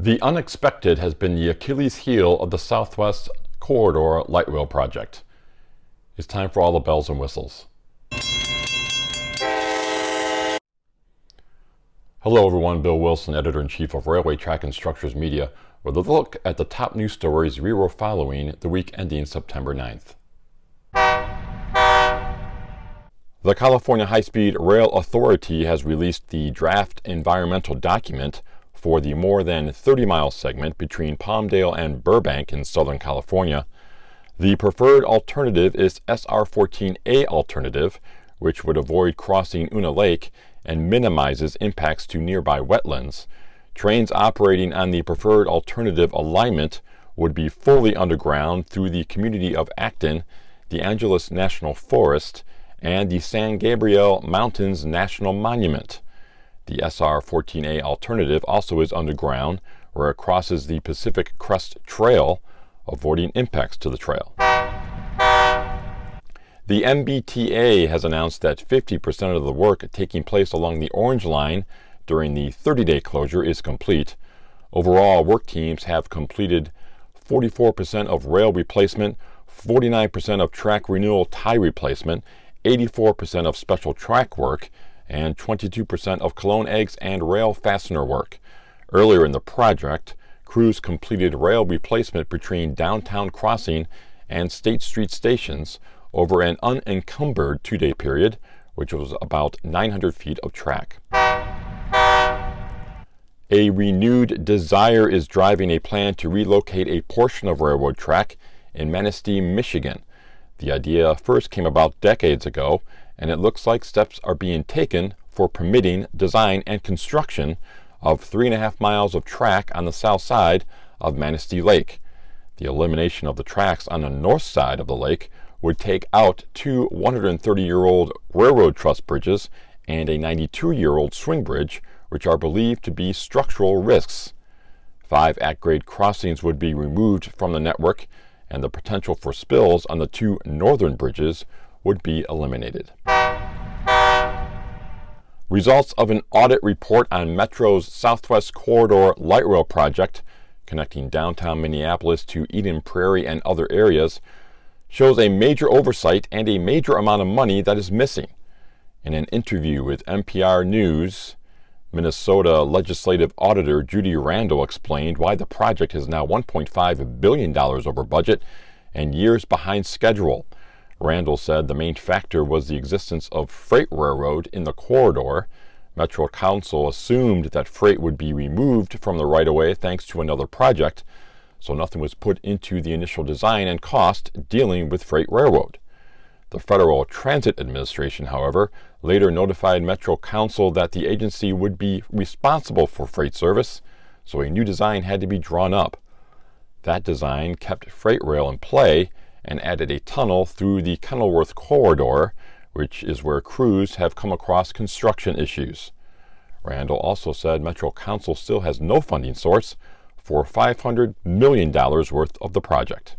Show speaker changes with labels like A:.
A: The unexpected has been the Achilles heel of the Southwest Corridor Light Rail project. It's time for all the bells and whistles. Hello everyone, Bill Wilson, Editor-in-Chief of Railway Track and Structures Media, with a look at the top news stories we were following the week ending September 9th. The California High-Speed Rail Authority has released the draft environmental document for the more than 30-mile segment between Palmdale and Burbank in Southern California. The preferred alternative is SR14A alternative, which would avoid crossing Una Lake and minimizes impacts to nearby wetlands. Trains operating on the preferred alternative alignment would be fully underground through the community of Acton, the Angeles National Forest, and the San Gabriel Mountains National Monument. The SR14A alternative also is underground, where it crosses the Pacific Crest Trail, avoiding impacts to the trail. The MBTA has announced that 50% of the work taking place along the Orange Line during the 30-day closure is complete. Overall, work teams have completed 44% of rail replacement, 49% of track renewal tie replacement, 84% of special track work, and 22% of cologne eggs and rail fastener work. Earlier in the project, crews completed rail replacement between Downtown Crossing and State Street stations over an unencumbered 2-day period, which was about 900 feet of track. A renewed desire is driving a plan to relocate a portion of railroad track in Manistee, Michigan. The idea first came about decades ago, and it looks like steps are being taken for permitting, design, and construction of 3.5 miles of track on the south side of Manistee Lake. The elimination of the tracks on the north side of the lake would take out 2 130-year-old railroad truss bridges and a 92-year-old swing bridge, which are believed to be structural risks. 5 at-grade crossings would be removed from the network, and the potential for spills on the 2 northern bridges would be eliminated. Results of an audit report on Metro's Southwest Corridor Light Rail project, connecting downtown Minneapolis to Eden Prairie and other areas, shows a major oversight and a major amount of money that is missing. In an interview with NPR News, Minnesota Legislative Auditor Judy Randall explained why the project is now $1.5 billion over budget and years behind schedule. Randall said the main factor was the existence of freight railroad in the corridor. Metro Council assumed that freight would be removed from the right-of-way thanks to another project, so nothing was put into the initial design and cost dealing with freight railroad. The Federal Transit Administration, however, later notified Metro Council that the agency would be responsible for freight service, so a new design had to be drawn up. That design kept freight rail in play and added a tunnel through the Kenilworth corridor, which is where crews have come across construction issues. Randall also said Metro Council still has no funding source for $500 million worth of the project.